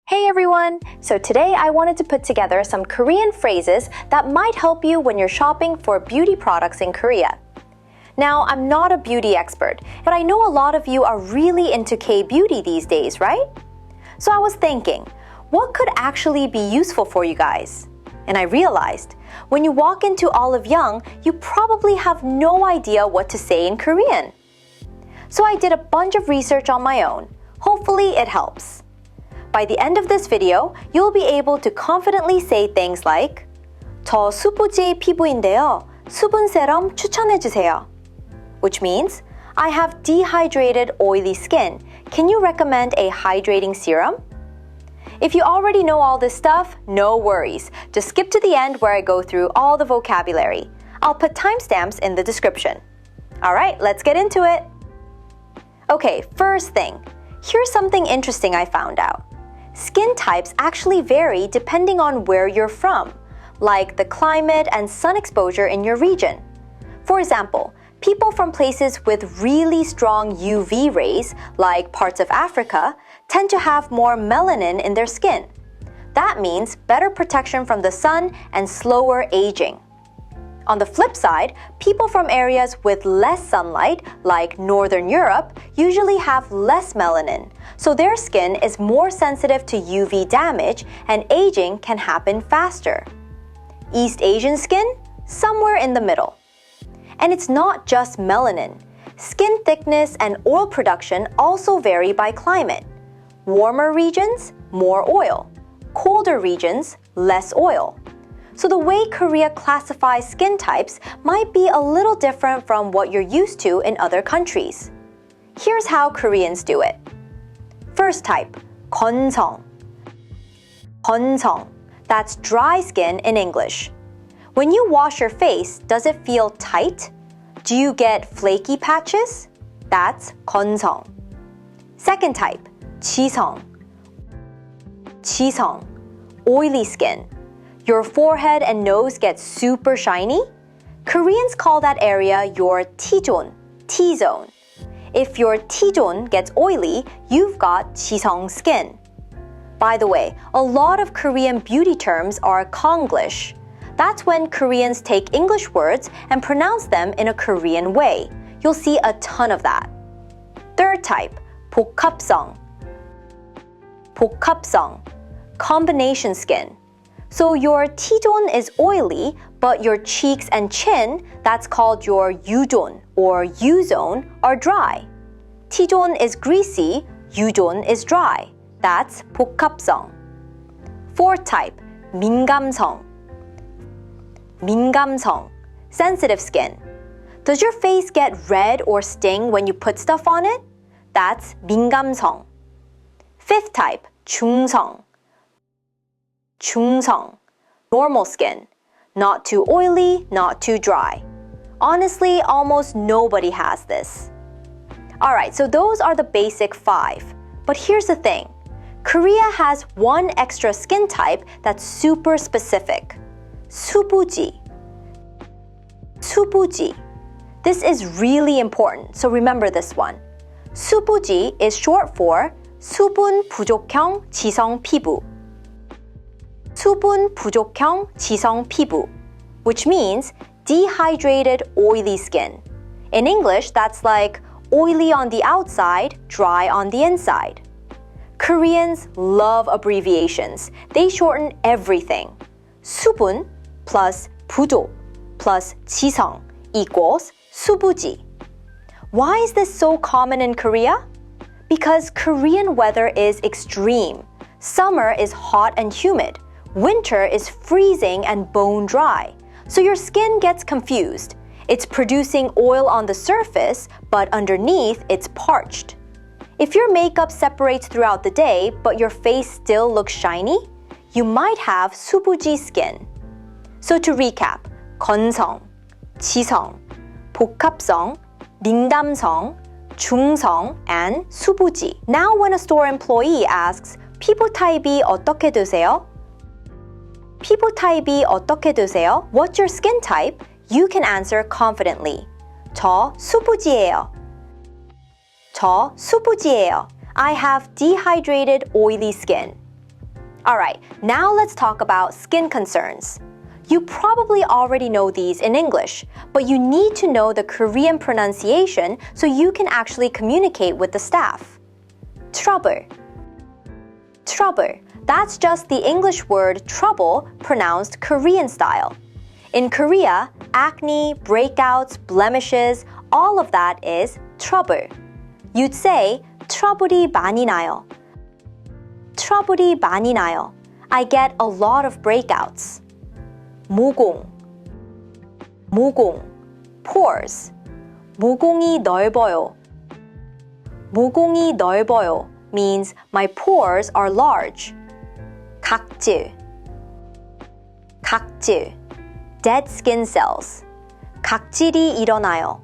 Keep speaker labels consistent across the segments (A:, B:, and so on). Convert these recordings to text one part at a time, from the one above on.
A: Hey everyone! So today I wanted to put together some Korean phrases that might help you when you're shopping for beauty products in Korea. Now, I'm not a beauty expert, but I know a lot of you are really into K-beauty these days, right? So I was thinking, what could actually be useful for you guys? And I realized, when you walk into oliv영, you probably have no idea what to say in Korean. So I did a bunch of research on my own. Hopefully it helps. By the end of this video, you'll be able to confidently say things like 저 수부지 피부인데요. 수분 세럼 추천해주세요. Which means, I have dehydrated oily skin. Can you recommend a hydrating serum? If you already know all this stuff, no worries. Just skip to the end where I go through all the vocabulary. I'll put timestamps in the description. Alright, let's get into it. Okay, first thing. Here's something interesting I found out. Skin types actually vary depending on where you're from, like the climate and sun exposure in your region. For example, people from places with really strong UV rays, like parts of Africa, tend to have more melanin in their skin. That means better protection from the sun and slower aging. On the flip side, people from areas with less sunlight, like Northern Europe, usually have less melanin, so their skin is more sensitive to UV damage and aging can happen faster. East Asian skin? Somewhere in the middle. And it's not just melanin. Skin thickness and oil production also vary by climate. Warmer regions, more oil. Colder regions, less oil. So the way Korea classifies skin types might be a little different from what you're used to in other countries. Here's how Koreans do it. First type, 건성. 건성. That's dry skin in English. When you wash your face, does it feel tight? Do you get flaky patches? That's 건성. Second type, 지성. 지성. Oily skin. Your forehead and nose get super shiny? Koreans call that area your T-zone, T-zone. If your T-zone gets oily, you've got 지성 skin. By the way, a lot of Korean beauty terms are Konglish. That's when Koreans take English words and pronounce them in a Korean way. You'll see a ton of that. Third type, 복합성. 복합성. Combination skin. So your T-zone is oily, but your cheeks and chin, that's called your U-zone or U-zone, are dry. T-zone is greasy, U-zone is dry. That's 복합성. Fourth type, 민감성. 민감성. Sensitive skin. Does your face get red or sting when you put stuff on it? That's 민감성. Fifth type, 중성. 중성. Normal skin. Not too oily, not too dry. Honestly, almost nobody has this. Alright, so those are the basic 5. But here's the thing. Korea has one extra skin type that's super specific. Subuji. Subuji. This is really important, so remember this one. Subuji is short for 수분 부족형 지성 피부. 수분 부족형 지성 피부, which means dehydrated oily skin. In English, that's like oily on the outside, dry on the inside. Koreans love abbreviations. They shorten everything. 수분 plus 부족 plus 지성 equals 수부지. Why is this so common in Korea? Because Korean weather is extreme. Summer is hot and humid. Winter is freezing and bone dry. So your skin gets confused. It's producing oil on the surface, but underneath it's parched. If your makeup separates throughout the day, but your face still looks shiny, you might have 수부지 skin. So to recap, 건성, 지성, 복합성, 민감성, 중성, and 수부지. Now when a store employee asks, 피부 타입이 어떻게 되세요? 피부 타입이 어떻게 되세요? What's your skin type? You can answer confidently. 저 수부지예요. 저 수부지예요. I have dehydrated oily skin. Alright, now let's talk about skin concerns. You probably already know these in English, but you need to know the Korean pronunciation so you can actually communicate with the staff. Trouble. Trouble. That's just the English word trouble pronounced Korean style. In Korea, acne, breakouts, blemishes, all of that is trouble. You'd say 트러블이 많이 나요. 트러블이 많이 나요. I get a lot of breakouts. 모공. 모공. pores. 모공이 넓어요. 모공이 넓어요 means my pores are large. 각질. 각질. Dead skin cells. 각질이 일어나요.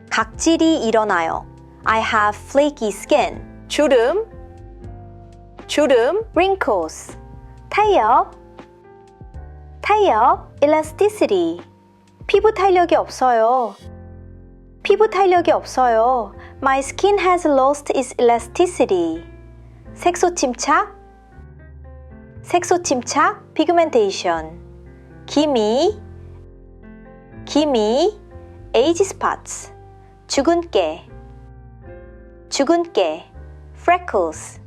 A: 각질이 일어나요. I have flaky skin. 주름. 주름. wrinkles. 탄력. 탄력. elasticity. 피부 탄력이 없어요. 피부 탄력이 없어요. My skin has lost its elasticity. 색소 침착. 색소 침착. pigmentation. 기미. 기미. age spots. 주근깨. 주근깨. freckles.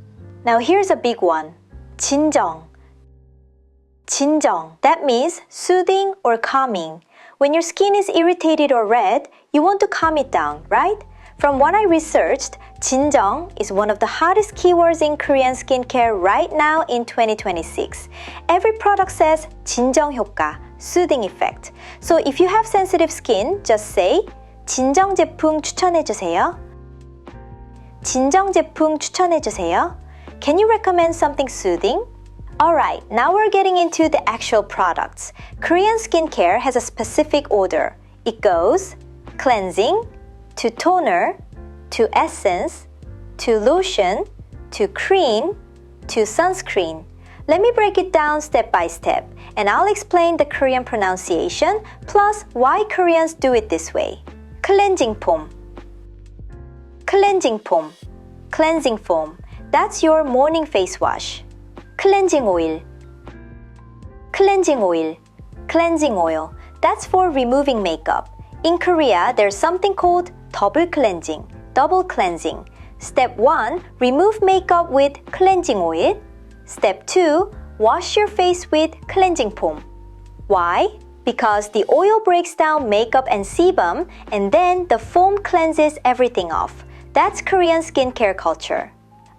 A: Now here's a big one. 진정. 진정. That means soothing or calming. When your skin is irritated or red, you want to calm it down, right? From what I researched, 진정 is one of the hottest keywords in Korean skincare right now in 2026. Every product says 진정 효과, soothing effect. So if you have sensitive skin, just say 진정 제품 추천해주세요. 진정 제품 추천해주세요. Can you recommend something soothing? Alright, now we're getting into the actual products. Korean skincare has a specific order. It goes cleansing, to toner, to essence, to lotion, to cream, to sunscreen. Let me break it down step by step, and I'll explain the Korean pronunciation, plus why Koreans do it this way. Cleansing foam. Cleansing foam. Cleansing foam. That's your morning face wash. Cleansing oil. Cleansing oil. Cleansing oil. That's for removing makeup. In Korea, there's something called double cleansing, double cleansing. Step 1, remove makeup with cleansing oil. Step 2, wash your face with cleansing foam. Why? Because the oil breaks down makeup and sebum, and then the foam cleanses everything off. That's Korean skincare culture.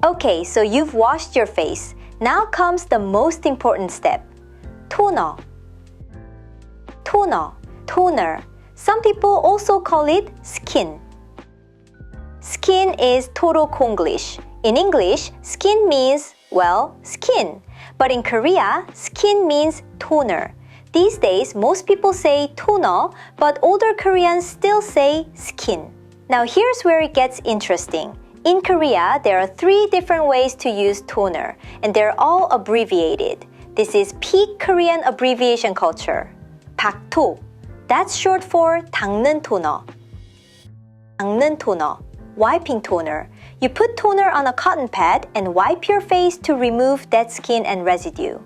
A: Okay, so you've washed your face. Now comes the most important step. Toner. Toner. Toner. Some people also call it skin. Skin is total Konglish. In English, skin means, well, skin. But in Korea, skin means toner. These days, most people say toner, but older Koreans still say skin. Now here's where it gets interesting. In Korea, there are 3 different ways to use toner, and they're all abbreviated. This is peak Korean abbreviation culture. 박토. That's short for 닦는 토너. 닦는 토너. Wiping toner. You put toner on a cotton pad and wipe your face to remove dead skin and residue.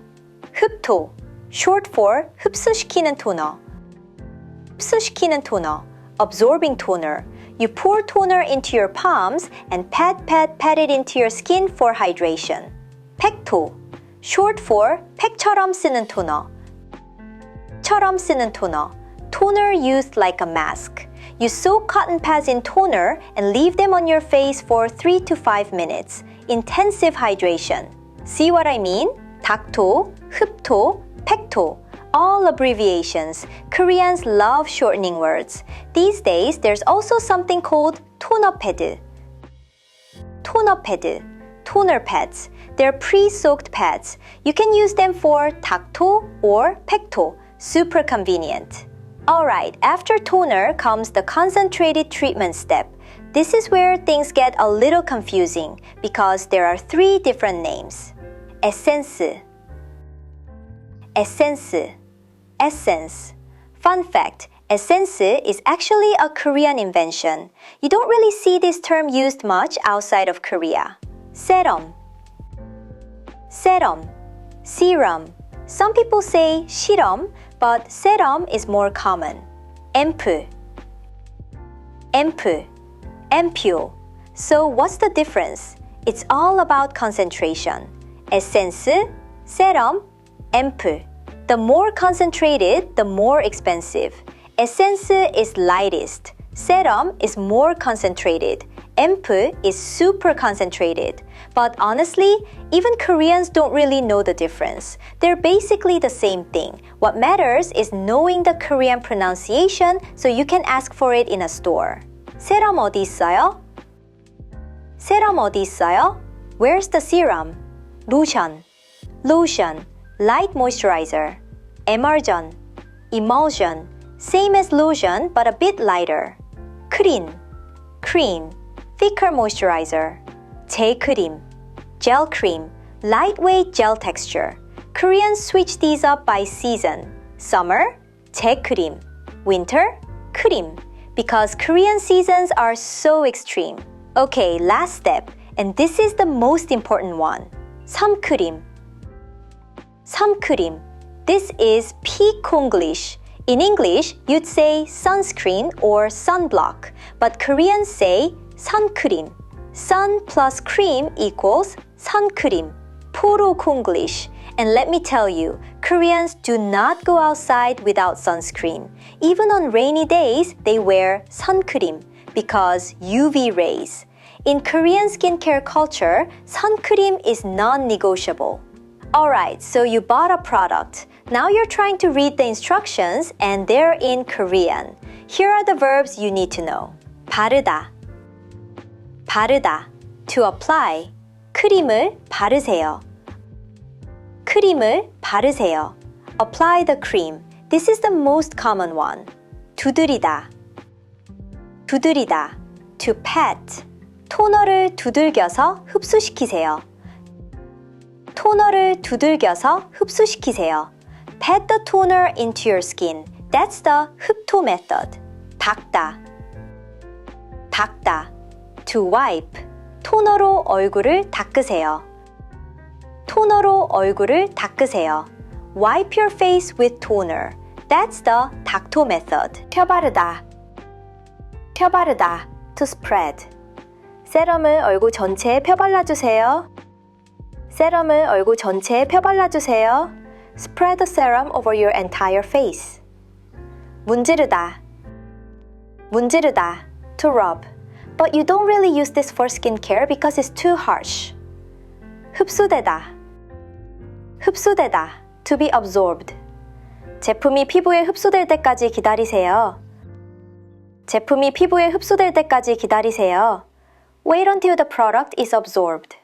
A: 흡토. Short for 흡수시키는 토너. 흡수시키는 토너. Absorbing toner. You pour toner into your palms and pat it into your skin for hydration. 팩토. Short for 팩처럼 쓰는 토너. 처럼 쓰는 토너. Toner used like a mask. You soak cotton pads in toner and leave them on your face for 3 to 5 minutes. Intensive hydration. See what I mean? 닥토, 흡토, 팩토. All abbreviations. Koreans love shortening words. These days, there's also something called toner pad. Toner pad. Toner pads. They're pre-soaked pads. You can use them for 닥토 or 팩토. Super convenient. Alright, after toner comes the concentrated treatment step. This is where things get a little confusing because there are 3 different names. Essence. Essence. Essence. Fun fact, essence is actually a Korean invention. You don't really see this term used much outside of Korea. Serum. serum, serum. Some people say serum, but serum is more common. Ampoule, ampoule, ampoule. So what's the difference? It's all about concentration. Essence, serum, ampoule. The more concentrated, the more expensive. Essence is lightest. Serum is more concentrated. Ampoule is super concentrated. But honestly, even Koreans don't really know the difference. They're basically the same thing. What matters is knowing the Korean pronunciation so you can ask for it in a store. 세럼 어디 있어요? 세럼 어디 있어요? Where's the serum? Lotion, lotion, light moisturizer. Emulsion, emulsion, same as lotion but a bit lighter. 크림, cream, thicker moisturizer. 젤크림, gel cream, lightweight gel texture. Koreans switch these up by season. Summer, 젤크림. Winter, 크림. Because Korean seasons are so extreme. Okay, last step, and this is the most important one. 선크림. 선크림. This is peak Konglish. In English, you'd say sunscreen or sunblock, but Koreans say 선크림. Sun plus cream equals 선크림. Puro Konglish. And let me tell you, Koreans do not go outside without sunscreen. Even on rainy days, they wear 선크림 because UV rays. In Korean skincare culture, suncream is non-negotiable. Alright, so you bought a product. Now you're trying to read the instructions and they're in Korean. Here are the verbs you need to know. 바르다, 바르다, to apply. 크림을 바르세요. 크림을 바르세요. Apply the cream. This is the most common one. 두드리다, 두드리다, to pat. 토너를 두들겨서 흡수시키세요. 토너를 두들겨서 흡수시키세요. Pat the toner into your skin. That's the 흡토 method. 닦다, 닦다, to wipe. 토너로 얼굴을 닦으세요. 토너로 얼굴을 닦으세요. Wipe your face with toner. That's the 닦토 method. 펴바르다, 펴바르다, to spread. 세럼을 얼굴 전체에 펴발라주세요. 세럼을 얼굴 전체에 펴발라주세요. Spread the serum over your entire face. 문지르다, 문지르다, to rub. But you don't really use this for skincare because it's too harsh. 흡수되다, 흡수되다, to be absorbed. 제품이 피부에 흡수될 때까지 기다리세요. 제품이 피부에 흡수될 때까지 기다리세요. Wait until the product is absorbed.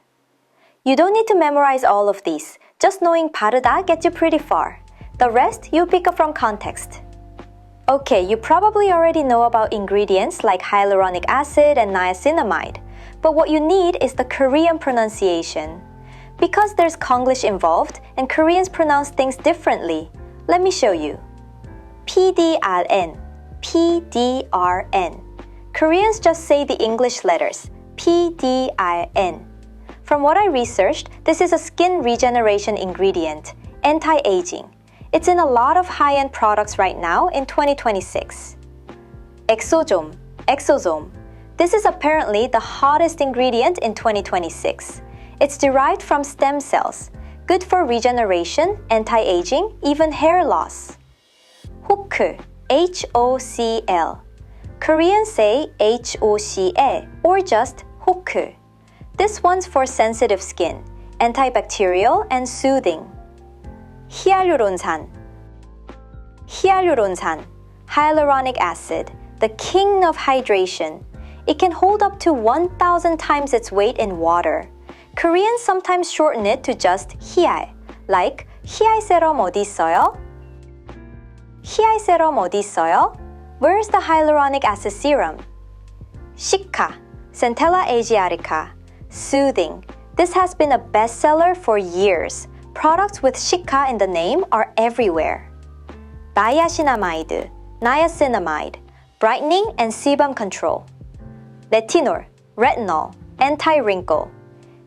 A: You don't need to memorize all of these. Just knowing 바르다 gets you pretty far. The rest you pick up from context. Okay, you probably already know about ingredients like hyaluronic acid and niacinamide. But what you need is the Korean pronunciation. Because there's Konglish involved and Koreans pronounce things differently, let me show you. PDRN, PDRN. Koreans just say the English letters. PDRN. From what I researched, this is a skin regeneration ingredient, anti-aging. It's in a lot of high-end products right now in 2026. Exosome, exosome. This is apparently the hottest ingredient in 2026. It's derived from stem cells, good for regeneration, anti-aging, even hair loss. HOCl, HOCl. Koreans say HOCl or just HOCl. This one's for sensitive skin, antibacterial and soothing. 히알루론산, 히알루론산, hyaluronic acid, the king of hydration. It can hold up to 1,000 times its weight in water. Koreans sometimes shorten it to just 히알, like 히알 세럼 어디 있어요? 히알 세럼 어디 있어요? Where's the hyaluronic acid serum? 시카, Centella asiatica, soothing. This has been a bestseller for years. Products with shika in the name are everywhere. Niacinamide, niacinamide, brightening and sebum control. Retinol, retinol, anti-wrinkle.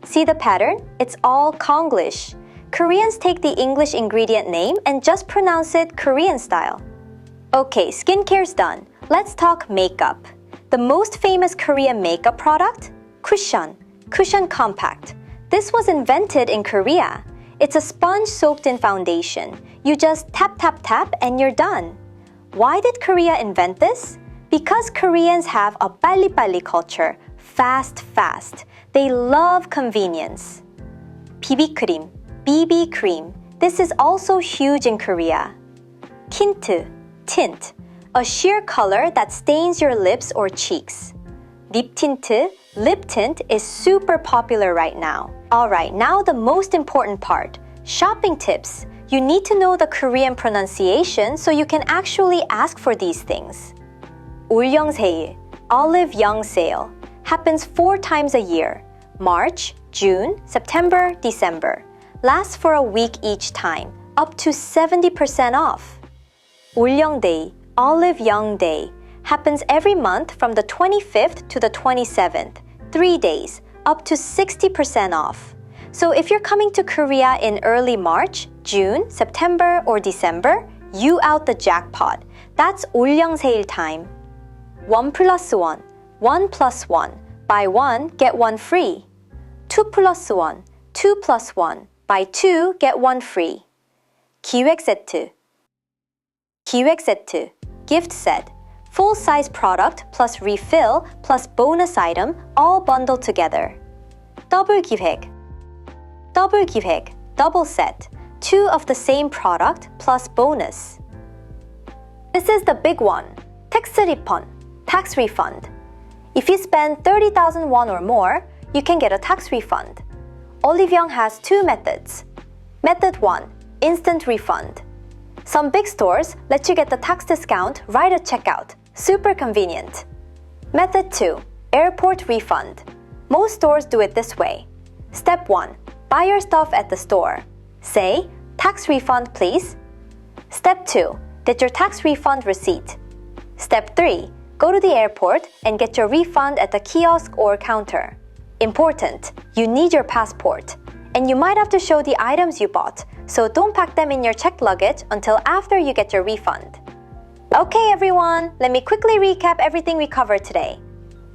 A: See the pattern? It's all Konglish. Koreans take the English ingredient name and just pronounce it Korean style. Okay, skincare's done. Let's talk makeup. The most famous Korean makeup product? Cushion Compact. This was invented in Korea. It's a sponge soaked in foundation. You just tap tap tap and you're done. Why did Korea invent this? Because Koreans have a 빨리빨리 culture. Fast. They love convenience. BB cream. This is also huge in Korea. Tint. A sheer color that stains your lips or cheeks. Lip tint is super popular right now. Alright, now the most important part. Shopping tips. You need to know the Korean pronunciation so you can actually ask for these things. 올영세일, 올리브영 sale, happens 4 times a year. March, June, September, December. Lasts for a week each time, up to 70% off. 올영데이, 올리브영 day, happens every month from the 25th to the 27th, 3 days, up to 60% off. So if you're coming to Korea in early March, June, September, or December, you out the jackpot. That's 올영세일 time. 원플러스원, 1+1, buy 1, get 1 free. 2+1, 2+1, buy 2, get 1 free. 기획 세트, gift set, full-size product plus refill plus bonus item all bundled together. double 기획, double set, 2 of the same product plus bonus. This is the big one, tax refund. If you spend 30,000 won or more, you can get a tax refund. 올리브영 has 2 methods. Method 1, instant refund. Some big stores let you get the tax discount right at checkout. Super convenient. Method 2, airport refund. Most stores do it this way. Step 1, buy your stuff at the store. Say, tax refund please. Step 2, get your tax refund receipt. Step 3, go to the airport and get your refund at the kiosk or counter. Important, you need your passport. And you might have to show the items you bought, so don't pack them in your checked luggage until after you get your refund. Okay everyone, let me quickly recap everything we covered today.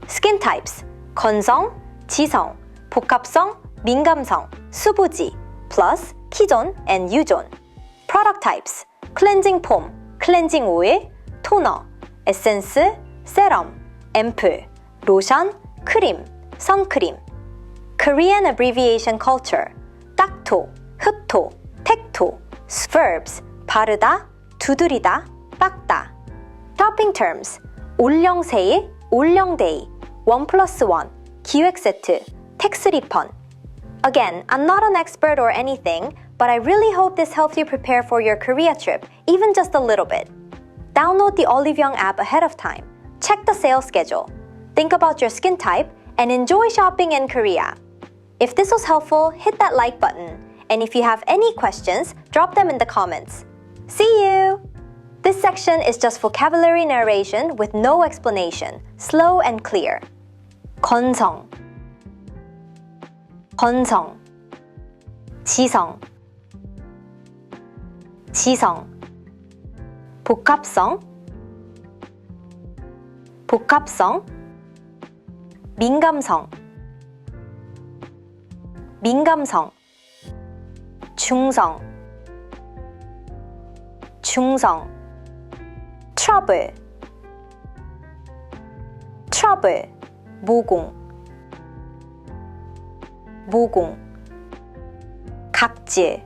A: Skin types, 건성, 지성, 복합성, 민감성, 수부지, plus 기존 and 유존. Product types, cleansing foam, cleansing oil, toner, essence, serum, ampoule, lotion, cream, 선크림. Korean abbreviation culture, 딱토, 흡토, 택토, verbs, 바르다, 두드리다, 닦다. Topping terms, 올영세일, 올영데이, 1+1, 기획 세트, tax refund. Again, I'm not an expert or anything, but I really hope this helps you prepare for your Korea trip, even just a little bit. Download the 올리브영 app ahead of time. Check the sales schedule. Think about your skin type and enjoy shopping in Korea. If this was helpful, hit that like button. And if you have any questions, drop them in the comments. See you! This section is just vocabulary narration with no explanation, slow and clear. 건성, 지성, 복합성, 민감성, 중성, trouble, 모공, 각질,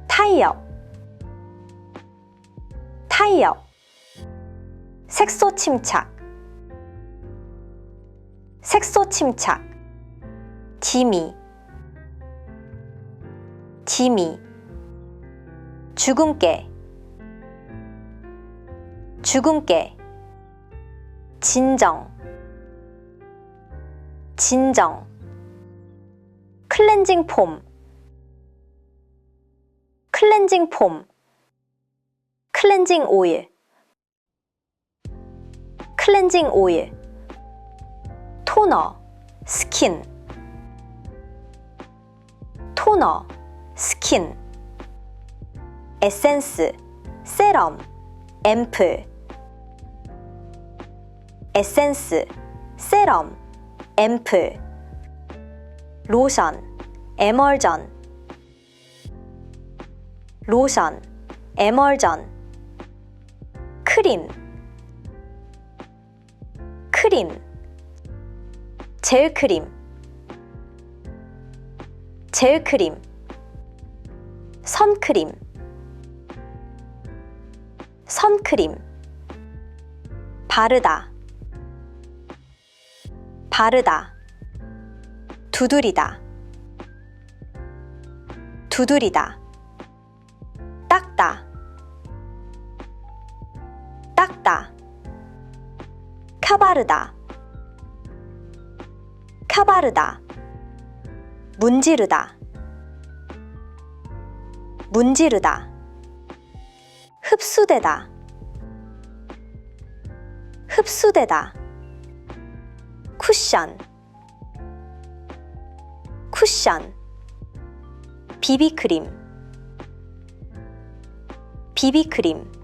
A: 탄력, 색소 침착, 지미, 주근깨, 진정, 클렌징 폼, 클렌징 오일, 토너, 스킨. 토너, 스킨. 에센스, 세럼, 앰플. 에센스, 세럼, 앰플. 로션, 에멀전. 로션, 에멀전. 크림. 크림. 젤크림. 젤크림. 선크림. 선크림. 바르다. 바르다. 두드리다. 두드리다. 닦다. 닦다. 펴바르다. 펴바르다. 문지르다. 문지르다. 흡수되다. 흡수되다. 쿠션. 쿠션. 비비크림. 비비크림.